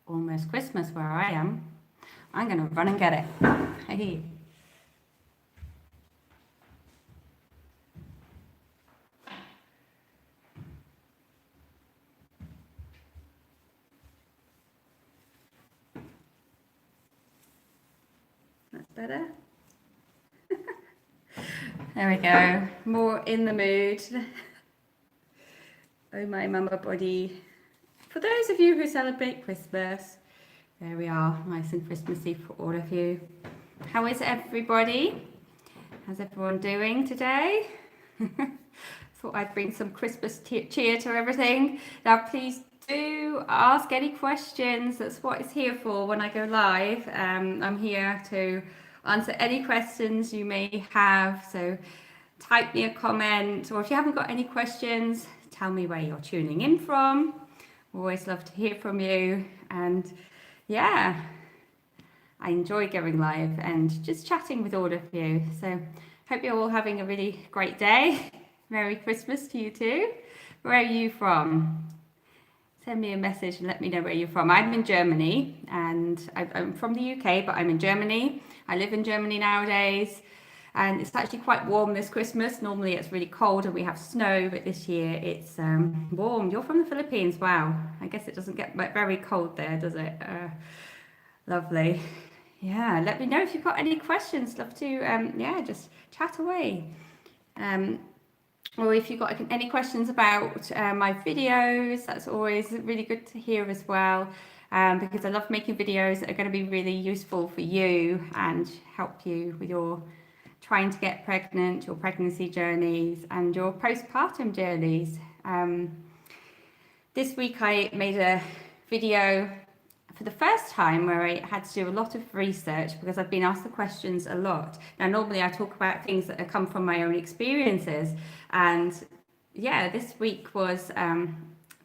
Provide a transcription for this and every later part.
almost Christmas where I am. I'm going to run and get it. Hey. That's better. There we go. More in the mood. Oh my mama body. For those of you who celebrate Christmas, there we are, nice and Christmassy for all of you. How is everybody? How's everyone doing today? Thought I'd bring some Christmas cheer to everything. Now please do ask any questions. That's what it's here for when I go live. I'm here to answer any questions you may have. So type me a comment, or if you haven't got any questions, tell me where you're tuning in from. Always love to hear from you. And yeah, I enjoy going live and just chatting with all of you. So hope you're all having a really great day. Merry Christmas to you too. Where are you from? Send me a message and let me know where you're from. I'm in Germany, and I'm from the UK, but I'm in Germany. I live in Germany nowadays, and it's actually quite warm this Christmas. Normally it's really cold and we have snow, but this year it's warm. You're from the Philippines. Wow. I guess it doesn't get very cold there, does it? Lovely. Yeah, let me know if you've got any questions. Love to, yeah, just chat away. Or if you've got any questions about my videos, that's always really good to hear as well, because I love making videos that are going to be really useful for you and help you with your trying to get pregnant, your pregnancy journeys and your postpartum journeys. This week I made a video for the first time where I had to do a lot of research because I've been asked the questions a lot. Now, normally I talk about things that have come from my own experiences. And yeah, this week was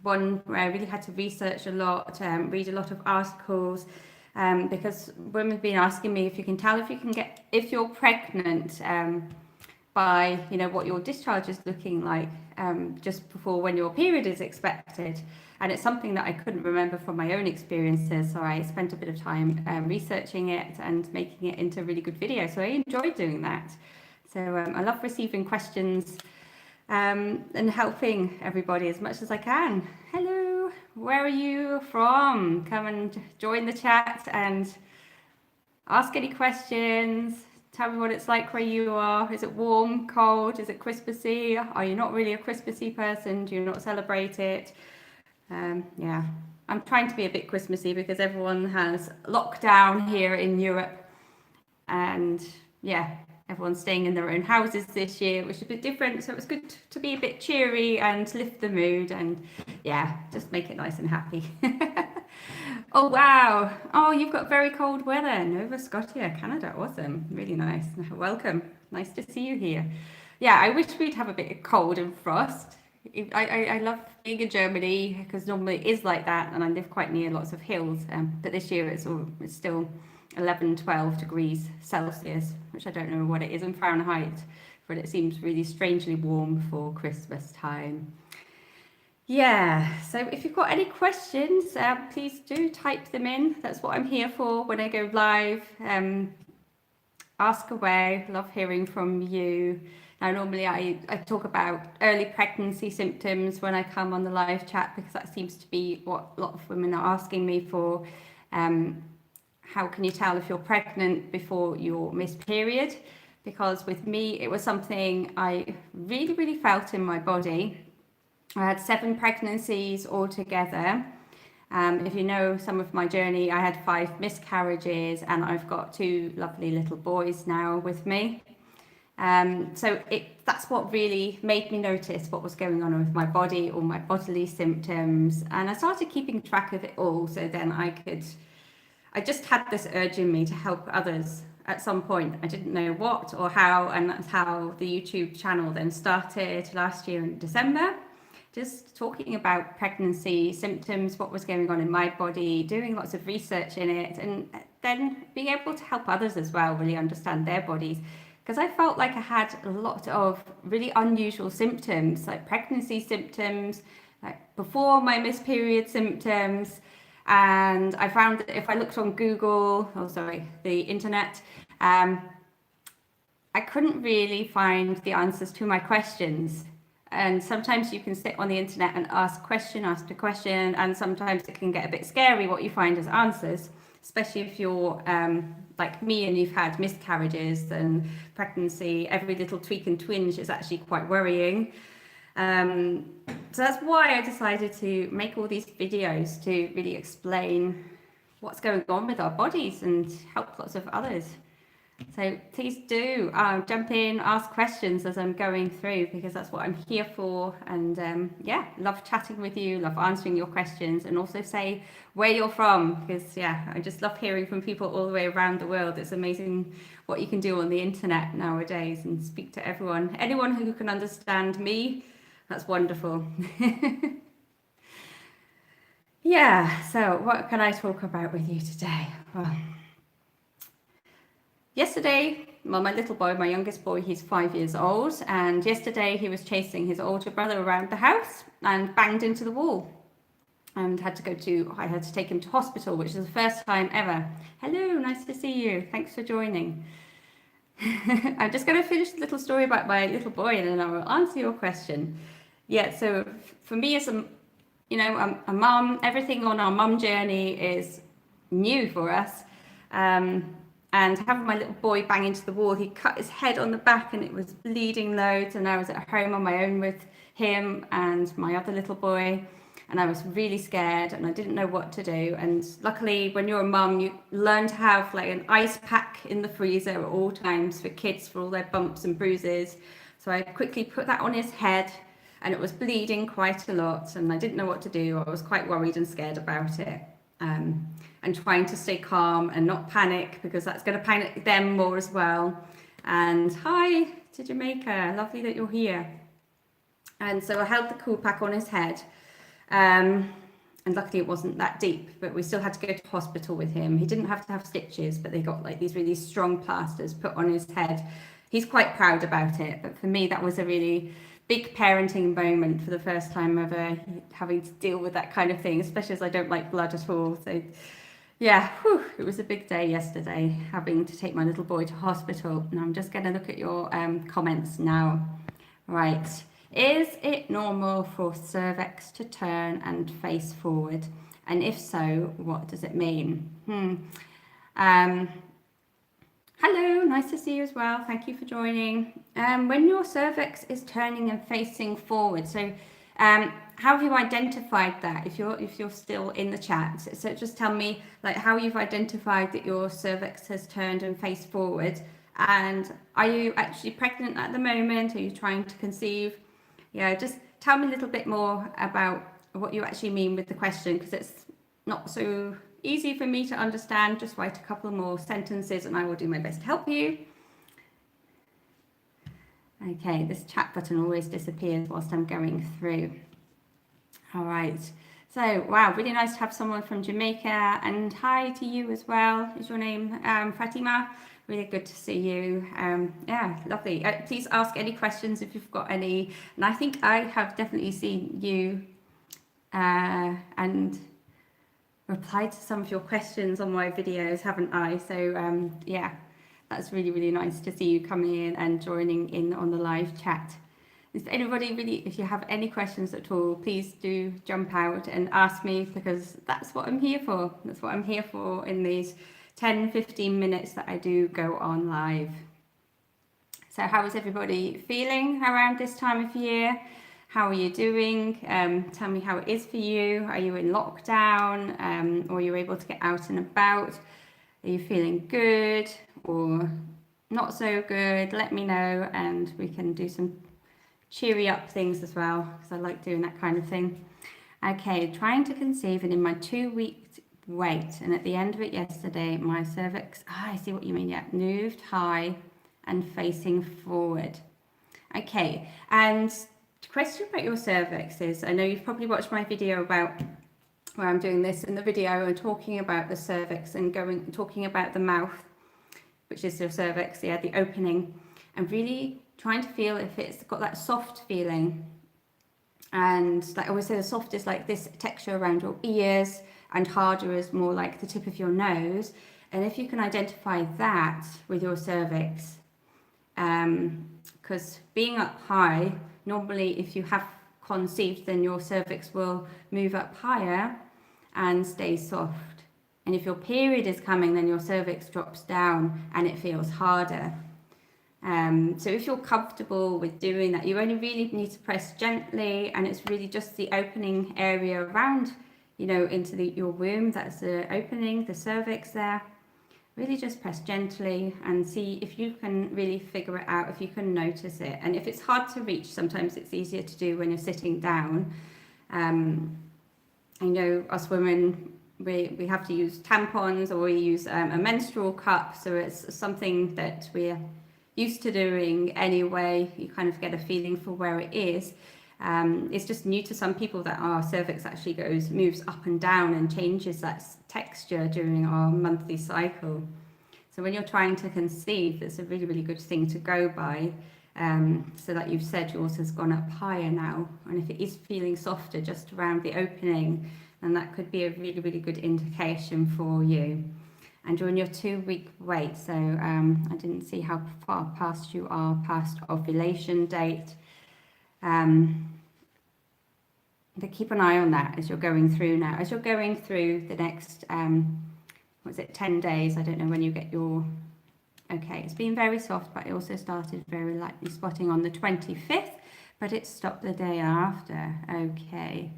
one where I really had to research a lot, read a lot of articles, because women have been asking me if you can tell if you're pregnant by, you know, what your discharge is looking like just before when your period is expected. And it's something that I couldn't remember from my own experiences. So I spent a bit of time researching it and making it into a really good video. So I enjoyed doing that. So I love receiving questions and helping everybody as much as I can. Hello, where are you from? Come and join the chat and ask any questions. Tell me what it's like where you are. Is it warm, cold? Is it Christmassy? Are you not really a Christmassy person? Do you not celebrate it? Yeah, I'm trying to be a bit Christmassy because everyone has lockdown here in Europe, and yeah, everyone's staying in their own houses this year, which is a bit different. So it was good to be a bit cheery and lift the mood, and yeah, just make it nice and happy. Oh wow! Oh, you've got very cold weather, Nova Scotia, Canada. Awesome, really nice. Welcome. Nice to see you here. Yeah, I wish we'd have a bit of cold and frost. I love being in Germany because normally it is like that, and I live quite near lots of hills. But this year it's still 11, 12 degrees Celsius, which I don't know what it is in Fahrenheit, but it seems really strangely warm for Christmas time. Yeah, so if you've got any questions, please do type them in. That's what I'm here for when I go live. Ask away. Love hearing from you. Now, normally I talk about early pregnancy symptoms when I come on the live chat because that seems to be what a lot of women are asking me for. How can you tell if you're pregnant before your missed period? Because with me, it was something I really, really felt in my body. I had 7 pregnancies altogether. If you know some of my journey, I had 5 miscarriages and I've got 2 lovely little boys now with me. So that's what really made me notice what was going on with my body, all my bodily symptoms. And I started keeping track of it all. So then I just had this urge in me to help others at some point. I didn't know what or how, and that's how the YouTube channel then started last year in December. Just talking about pregnancy symptoms, what was going on in my body, doing lots of research in it, and then being able to help others as well, really understand their bodies. Because I felt like I had a lot of really unusual symptoms, like pregnancy symptoms, like before my missed period symptoms, And I found that if I looked on Google, the internet, I couldn't really find the answers to my questions. And sometimes you can sit on the internet and ask question after question, and sometimes it can get a bit scary what you find as answers, especially if you're like me and you've had miscarriages and pregnancy. Every little tweak and twinge is actually quite worrying. So that's why I decided to make all these videos to really explain what's going on with our bodies and help lots of others. So please do jump in, ask questions as I'm going through, because that's what I'm here for. And yeah, love chatting with you, love answering your questions, and also say where you're from, because yeah, I just love hearing from people all the way around the world. It's amazing what you can do on the internet nowadays and speak to everyone. Anyone who can understand me, that's wonderful. Yeah, so what can I talk about with you today? Well, yesterday, well, my little boy, my youngest boy, he's 5 years old, and yesterday he was chasing his older brother around the house and banged into the wall and I had to take him to hospital, which is the first time ever. Hello, nice to see you. Thanks for joining. I'm just going to finish the little story about my little boy and then I will answer your question. Yeah, so for me as a mum, everything on our mum journey is new for us. And having my little boy bang into the wall, he cut his head on the back and it was bleeding loads. And I was at home on my own with him and my other little boy. And I was really scared and I didn't know what to do. And luckily, when you're a mum, you learn to have like an ice pack in the freezer at all times for kids, for all their bumps and bruises. So I quickly put that on his head and it was bleeding quite a lot. And I didn't know what to do. I was quite worried and scared about it. And trying to stay calm and not panic, because that's going to panic them more as well. And hi to Jamaica, lovely that you're here. And so I held the cool pack on his head. And luckily it wasn't that deep, but we still had to go to hospital with him. He didn't have to have stitches, but they got like these really strong plasters put on his head. He's quite proud about it, but for me that was a really big parenting moment for the first time ever, having to deal with that kind of thing, especially as I don't like blood at all. So yeah, it was a big day yesterday, having to take my little boy to hospital. And I'm just going to look at your comments now. Right. Is it normal for cervix to turn and face forward? And if so, what does it mean? Hello, nice to see you as well. Thank you for joining. When your cervix is turning and facing forward, so how have you identified that? If you're still in the chat, so just tell me like how you've identified that your cervix has turned and faced forward. And are you actually pregnant at the moment? Are you trying to conceive? Yeah, just tell me a little bit more about what you actually mean with the question, because it's not so easy for me to understand. Just write a couple more sentences and I will do my best to help you. Okay, this chat button always disappears whilst I'm going through. All right. So, wow, really nice to have someone from Jamaica. And hi to you as well. Is your name Fatima? Really good to see you. Yeah, lovely. Please ask any questions if you've got any. And I think I have definitely seen you and replied to some of your questions on my videos, haven't I? So yeah, that's really, really nice to see you coming in and joining in on the live chat. If anybody if you have any questions at all, please do jump out and ask me, because that's what I'm here for. That's what I'm here for in these 10-15 minutes that I do go on live. So how is everybody feeling around this time of year? How are you doing? Tell me how it is for you. Are you in lockdown or are you able to get out and about? Are you feeling good or not so good? Let me know and we can do some cheery up things as well, because I like doing that kind of thing. Okay, trying to conceive and in my 2-week wait, and at the end of it yesterday, my cervix, I see what you mean, yeah, moved high and facing forward. Okay, and the question about your cervix is, I know you've probably watched my video about where I'm doing this in the video and talking about the cervix and talking about the mouth, which is your cervix, yeah, the opening, and really trying to feel if it's got that soft feeling. And like I always say, the soft is like this texture around your ears, and harder is more like the tip of your nose. And if you can identify that with your cervix, because being up high, normally if you have conceived, then your cervix will move up higher and stay soft. And if your period is coming, then your cervix drops down and it feels harder. So if you're comfortable with doing that, you only really need to press gently, and it's really just the opening area around, into your womb. That's the opening, the cervix there. Really just press gently and see if you can really figure it out, if you can notice it. And if it's hard to reach, sometimes it's easier to do when you're sitting down. I know us women, we have to use tampons, or we use a menstrual cup, so it's something that we're used to doing anyway. You kind of get a feeling for where it is. It's just new to some people that our cervix actually moves up and down and changes that texture during our monthly cycle. So when you're trying to conceive, it's a really, really good thing to go by. So that you've said yours has gone up higher now, and if it is feeling softer just around the opening, then that could be a really, really good indication for you. And during your 2-week wait, so I didn't see how far past you are past ovulation date. But keep an eye on that as you're going through now. As you're going through the next, 10 days? I don't know when you get your... Okay, it's been very soft, but it also started very lightly spotting on the 25th, but it stopped the day after. Okay.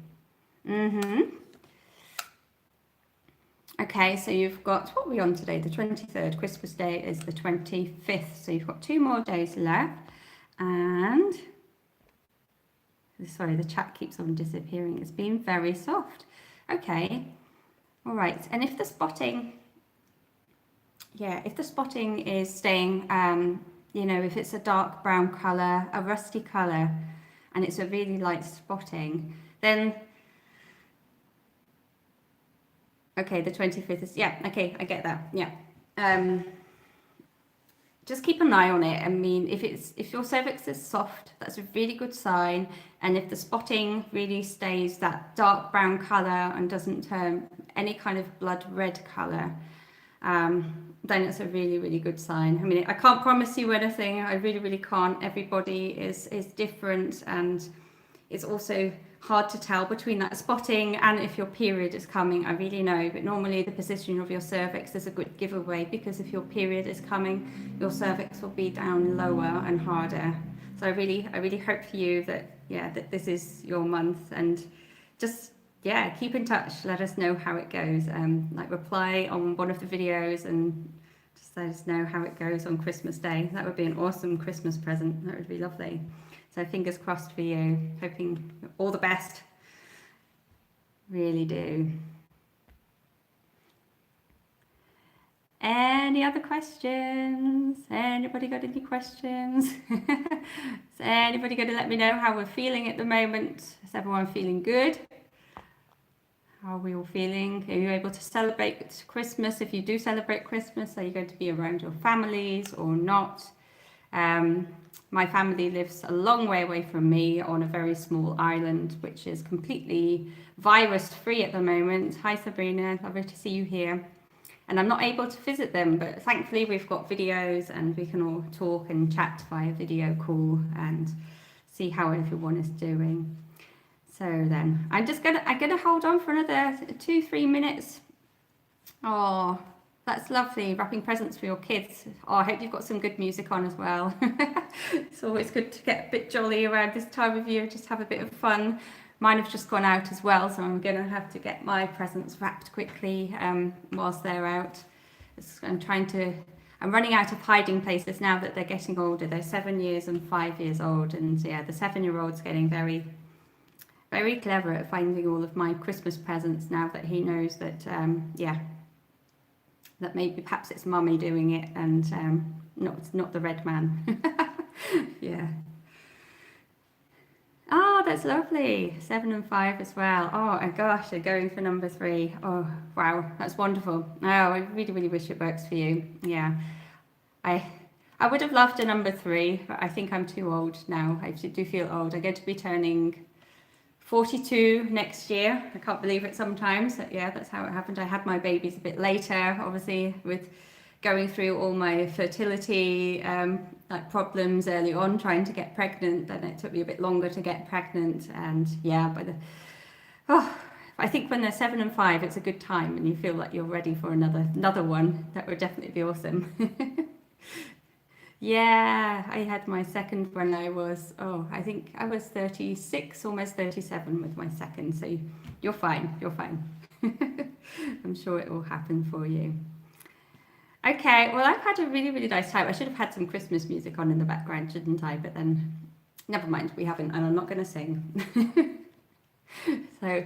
Okay, so you've got, what are we on today? The 23rd. Christmas Day is the 25th. So you've got 2 more days left. And, sorry, the chat keeps on disappearing. It's been very soft. Okay. All right. And if the spotting, if the spotting is staying, if it's a dark brown colour, a rusty colour, and it's a really light spotting, then okay, the 25th is, okay, I get that, just keep an eye on it. I mean, if your cervix is soft, that's a really good sign. And if the spotting really stays that dark brown colour and doesn't turn any kind of blood red colour, then it's a really, really good sign. I mean, I can't promise you anything. I really, really can't. Everybody is different, and it's also hard to tell between that spotting and if your period is coming. I really know, but normally the position of your cervix is a good giveaway, because if your period is coming, your cervix will be down lower and harder. So I really hope for you that this is your month, and just keep in touch. Let us know how it goes. Reply on one of the videos and just let us know how it goes on Christmas Day. That would be an awesome Christmas present. That would be lovely. So fingers crossed for you. Hoping all the best. Really do. Any other questions? Anybody got any questions? Is anybody going to let me know how we're feeling at the moment? Is everyone feeling good? How are we all feeling? Are you able to celebrate Christmas? If you do celebrate Christmas, are you going to be around your families or not? My family lives a long way away from me on a very small island, which is completely virus free at the moment. Hi Sabrina, lovely to see you here. And I'm not able to visit them, but thankfully we've got videos and we can all talk and chat via video call and see how everyone is doing. So then I'm gonna hold on for another 2-3 minutes. Oh, that's lovely, wrapping presents for your kids. Oh, I hope you've got some good music on as well. It's always good to get a bit jolly around this time of year, just have a bit of fun. Mine have just gone out as well, so I'm gonna have to get my presents wrapped quickly whilst they're out. I'm running out of hiding places now that they're getting older. They're 7 years and 5 years old, and the 7-year-old's getting very, very clever at finding all of my Christmas presents now that he knows that, that maybe perhaps it's mummy doing it and not the red man. Yeah. Oh, that's lovely. 7 and 5 as well. Oh my gosh, they're going for number 3. Oh, wow, that's wonderful. Oh, I really, really wish it works for you. Yeah. I would have loved a number 3, but I think I'm too old now. I do feel old. I'm going to be turning 42 next year. I can't believe it sometimes. But yeah, that's how it happened. I had my babies a bit later, obviously, with going through all my fertility like problems early on, trying to get pregnant. Then it took me a bit longer to get pregnant. And yeah, I think when they're 7 and 5, it's a good time, and you feel like you're ready for another one. That would definitely be awesome. Yeah, I had my second when I was, I think I was 36, almost 37 with my second. So you're fine, you're fine. I'm sure it will happen for you. Okay, well, I've had a really, really nice time. I should have had some Christmas music on in the background, shouldn't I? But then, never mind, we haven't, and I'm not going to sing. So,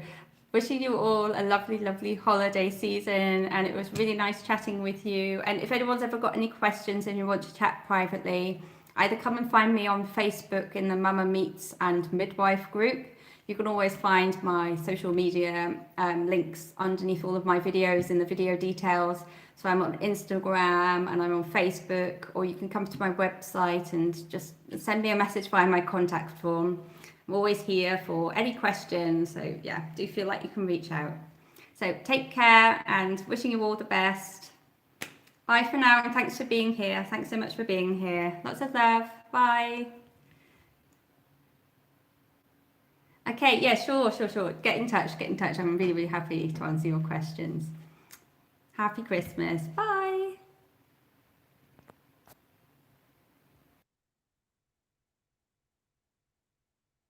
wishing you all a lovely, lovely holiday season, and it was really nice chatting with you. And if anyone's ever got any questions and you want to chat privately, either come and find me on Facebook in the Mama Meets and Midwife group. You can always find my social media links underneath all of my videos in the video details. So I'm on Instagram and I'm on Facebook, or you can come to my website and just send me a message via my contact form. I'm always here for any questions, so yeah, do feel like you can reach out. So take care, and wishing you all the best. Bye for now, and thanks for being here. Thanks so much for being here. Lots of love. Bye. Okay, yeah, sure. Get in touch. I'm really, really happy to answer your questions. Happy Christmas. Bye.